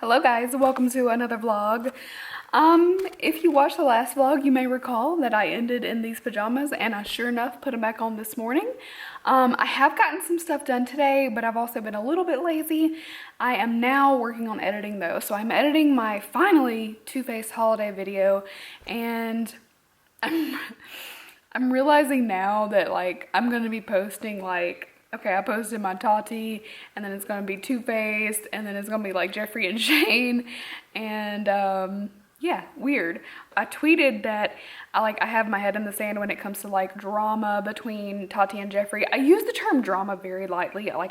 Hello guys, welcome to another vlog. If you watched the last vlog, you may recall that I ended in these pajamas and I sure enough put them back on this morning. I have gotten some stuff done today, but I've also been a little bit lazy. I am now working on editing though. So I'm editing my finally Too Faced holiday video, and I'm realizing now that like I'm gonna be posting like, okay, I posted my Tati, and then it's gonna be Too Faced, and then it's gonna be like Jeffree and Shane, and yeah, weird. I tweeted that I have my head in the sand when it comes to like drama between Tati and Jeffree. I use the term drama very lightly. I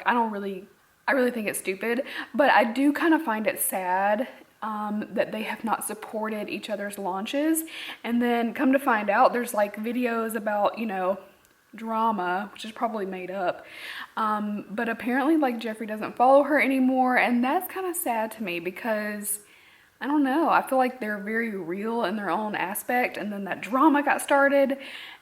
really think it's stupid, but I do kind of find it sad that they have not supported each other's launches. And then come to find out, there's like videos about, you know, drama, which is probably made up, but apparently like Jeffree doesn't follow her anymore, and that's kind of sad to me because I don't know, I feel like they're very real in their own aspect, and then that drama got started,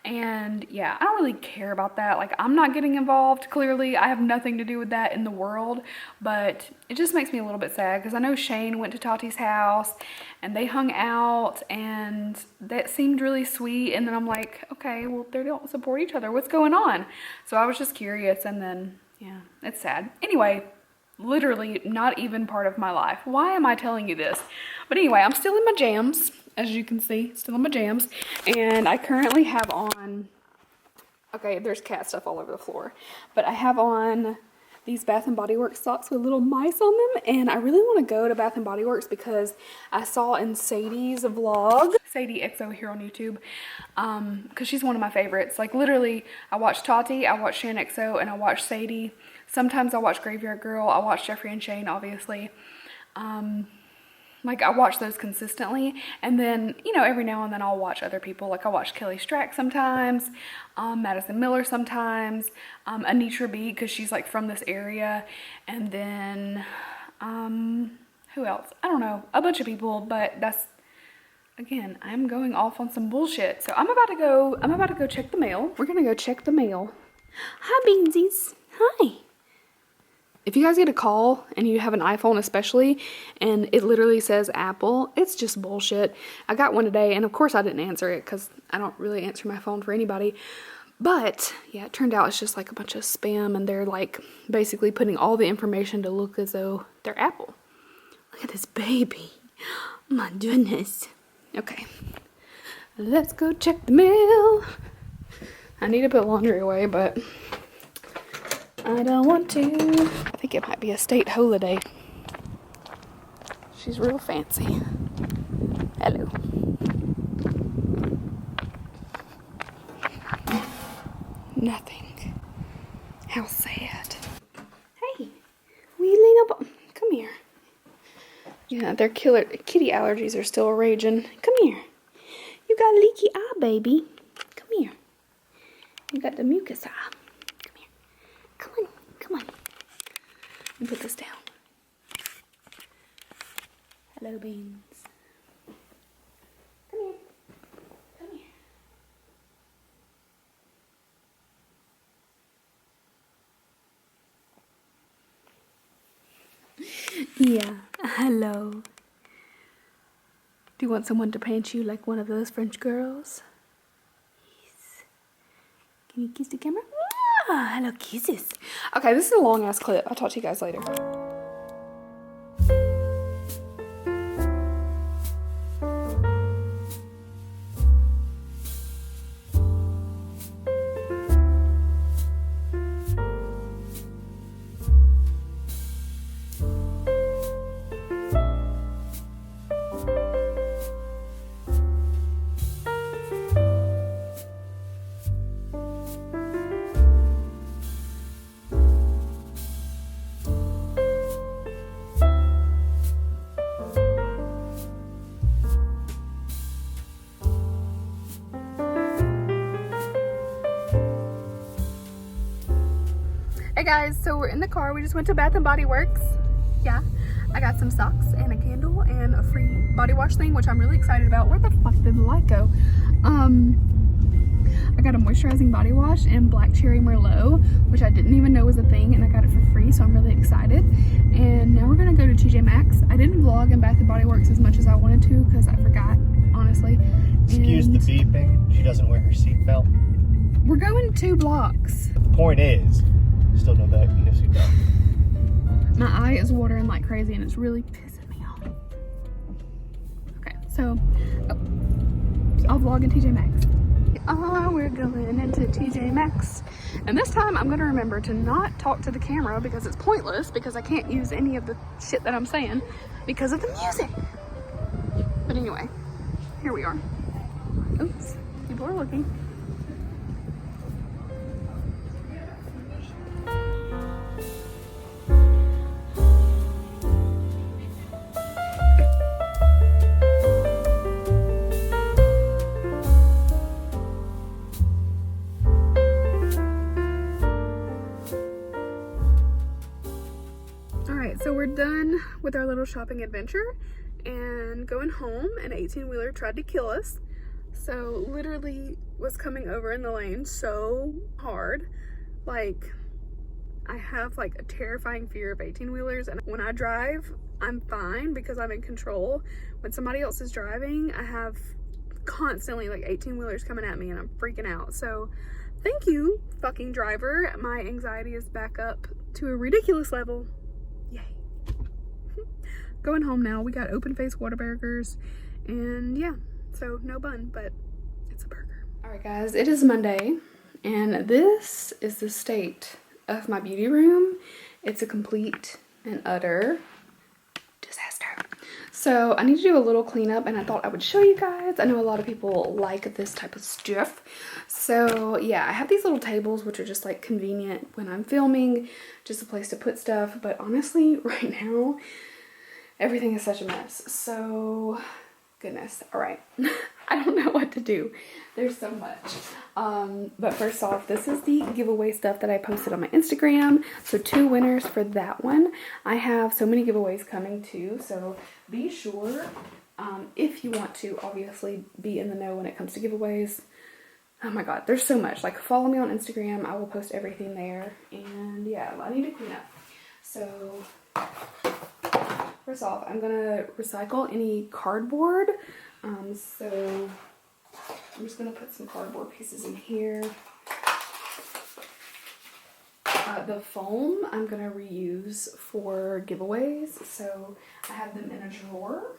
and yeah, I don't really care about that. Like, I'm not getting involved. Clearly I have nothing to do with that in the world, but it just makes me a little bit sad because I know Shane went to Tati's house and they hung out and that seemed really sweet, and then I'm like, okay, well, they don't support each other, what's going on? So I was just curious, and then yeah, it's sad. Anyway, literally not even part of my life. Why am I telling you this? But anyway, I'm still in my jams, as you can see, still in my jams, and I currently have on, okay, there's cat stuff all over the floor, but I have on these Bath & Body Works socks with little mice on them, and I really want to go to Bath & Body Works because I saw in Sadie's vlog, Sadie XO here on YouTube, because she's one of my favorites. Like, literally, I watch Tati, I watch Shan XO, and I watch Sadie. Sometimes I watch Graveyard Girl, I watch Jeffree and Shane, obviously. Like, I watch those consistently, and then, you know, every now and then I'll watch other people. Like, I watch Kelly Strack sometimes, Madison Miller sometimes, Anitra B, because she's like from this area, and then who else? I don't know, a bunch of people, but that's, again, I'm going off on some bullshit. So I'm about to go check the mail. We're gonna go check the mail. Hi, Beansies. Hi. If you guys get a call and you have an iPhone especially and it literally says Apple, it's just bullshit. I got one today, and of course I didn't answer it because I don't really answer my phone for anybody. But yeah, it turned out it's just like a bunch of spam, and they're like basically putting all the information to look as though they're Apple. Look at this baby. My goodness. Okay, let's go check the mail. I need to put laundry away, but I don't want to. I think it might be a state holiday. She's real fancy. Hello. Nothing. How sad. Hey, will you lean up? Come here. Yeah, their kitty allergies are still raging. Come here. You got a leaky eye, baby. Come here. You got the mucus eye. Come on. Let me put this down. Hello, Beans. Come here. Yeah, hello. Do you want someone to paint you like one of those French girls? Yes. Can you kiss the camera? Ah, hello, kisses. Okay, this is a long ass clip. I'll talk to you guys later. Hey guys, so we're in the car. We just went to Bath & Body Works. Yeah, I got some socks and a candle and a free body wash thing, which I'm really excited about. Where the fuck did the light go? I got a moisturizing body wash in Black Cherry Merlot, which I didn't even know was a thing, and I got it for free, so I'm really excited. And now we're gonna go to TJ Maxx. I didn't vlog in Bath & Body Works as much as I wanted to because I forgot, honestly. Excuse the beeping. She doesn't wear her seatbelt. We're going 2 blocks. Point is, still know that you need a seatbelt. My eye is watering like crazy and it's really pissing me off. Okay, so I'll vlog in TJ Maxx. We're going into TJ Maxx. And this time I'm gonna remember to not talk to the camera because it's pointless because I can't use any of the shit that I'm saying because of the music. But anyway, here we are. Oops, people are looking. So we're done with our little shopping adventure and going home. An 18-wheeler tried to kill us. So literally was coming over in the lane so hard. Like, I have like a terrifying fear of 18-wheelers, and when I drive, I'm fine because I'm in control. When somebody else is driving, I have constantly like 18-wheelers coming at me and I'm freaking out. So thank you, fucking driver. My anxiety is back up to a ridiculous level. Going home now. We got open face Whataburgers and yeah, so no bun, but it's a burger. All right guys, it is Monday and this is the state of my beauty room. It's a complete and utter disaster. So I need to do a little cleanup and I thought I would show you guys. I know a lot of people like this type of stuff. So yeah, I have these little tables which are just like convenient when I'm filming, just a place to put stuff. But honestly, right now, everything is such a mess. So, goodness. All right. I don't know what to do. There's so much. But first off, this is the giveaway stuff that I posted on my Instagram. So 2 winners for that one. I have so many giveaways coming too. So be sure, if you want to obviously be in the know when it comes to giveaways. Oh my God, there's so much. Like, follow me on Instagram. I will post everything there. And yeah, I need to clean up. So first off, I'm gonna recycle any cardboard. So I'm just gonna put some cardboard pieces in here. The foam I'm gonna reuse for giveaways. So I have them in a drawer.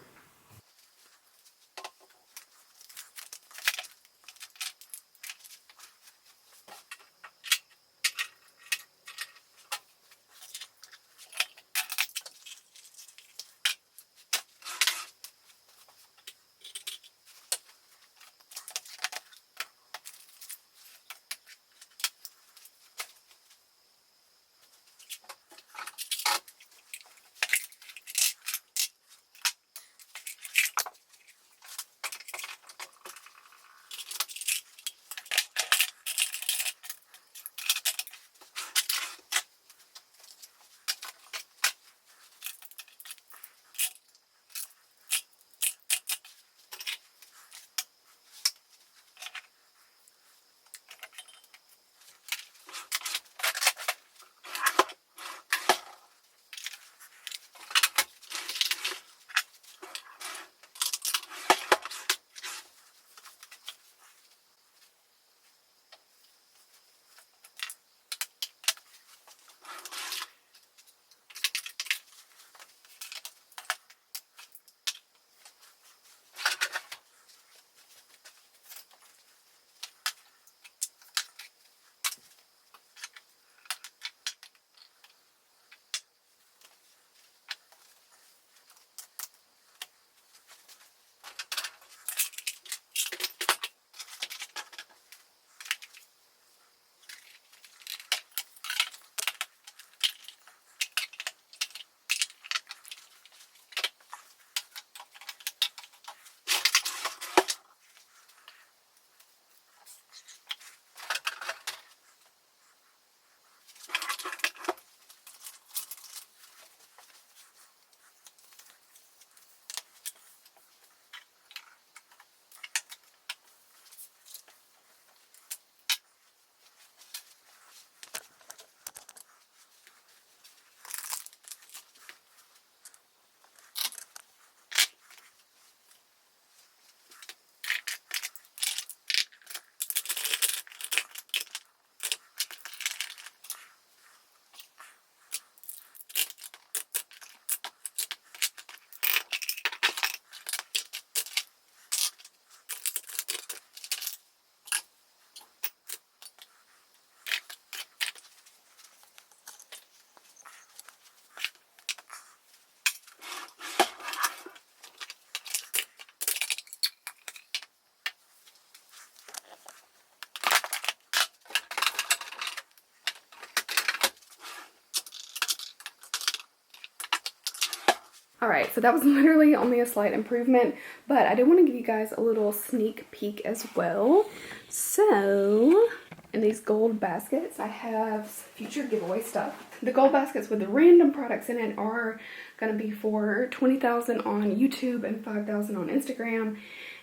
so that was literally only a slight improvement, but I did want to give you guys a little sneak peek as well. So in these gold baskets, I have future giveaway stuff. The gold baskets with the random products in it are going to be for 20,000 on YouTube and 5,000 on Instagram.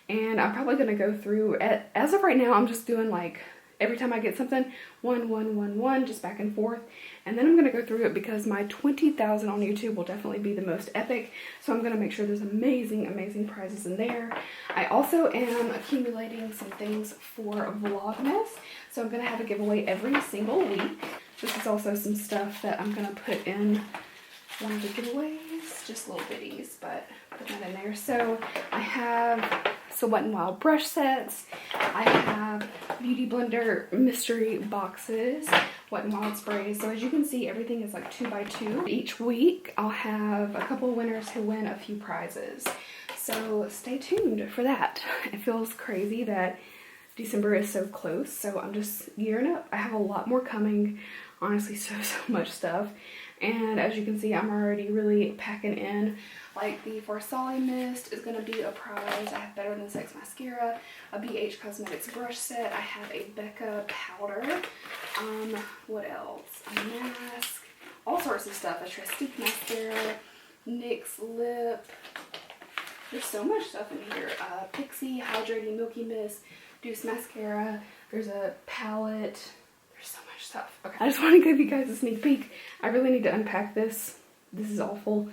And I'm probably going to go through, as of right now, I'm just doing like, every time I get something, one, just back and forth. And then I'm going to go through it because my 20,000 on YouTube will definitely be the most epic. So I'm going to make sure there's amazing prizes in there. I also am accumulating some things for Vlogmas. So I'm going to have a giveaway every single week. This is also some stuff that I'm going to put in one of the giveaways. Just little bitties, but put that in there. So I have some Wet n Wild brush sets. I have Beauty Blender mystery boxes, Wet n Wild sprays. So as you can see, everything is like 2x2. Each week I'll have a couple winners who win a few prizes. So stay tuned for that. It feels crazy that December is so close, so I'm just gearing up. I have a lot more coming. Honestly, so much stuff. And as you can see, I'm already really packing in. Like the Farsali Mist is gonna be a prize. I have Better Than Sex mascara, a BH Cosmetics brush set. I have a Becca powder. What else? A mask. All sorts of stuff. A Trestique mascara, NYX lip. There's so much stuff in here. Pixie Hydrating Milky Mist, Deuce mascara. There's a palette. There's so much stuff. Okay, I just want to give you guys a sneak peek. I really need to unpack this. This is awful.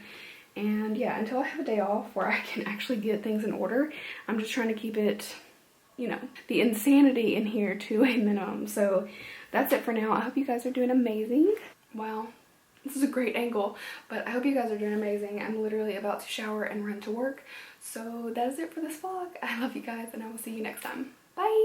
And yeah, until I have a day off where I can actually get things in order, I'm just trying to keep it, you know, the insanity in here to a minimum. So that's it for now. I hope you guys are doing amazing. Wow, this is a great angle, but I hope you guys are doing amazing. I'm literally about to shower and run to work. So that is it for this vlog. I love you guys, and I will see you next time. Bye.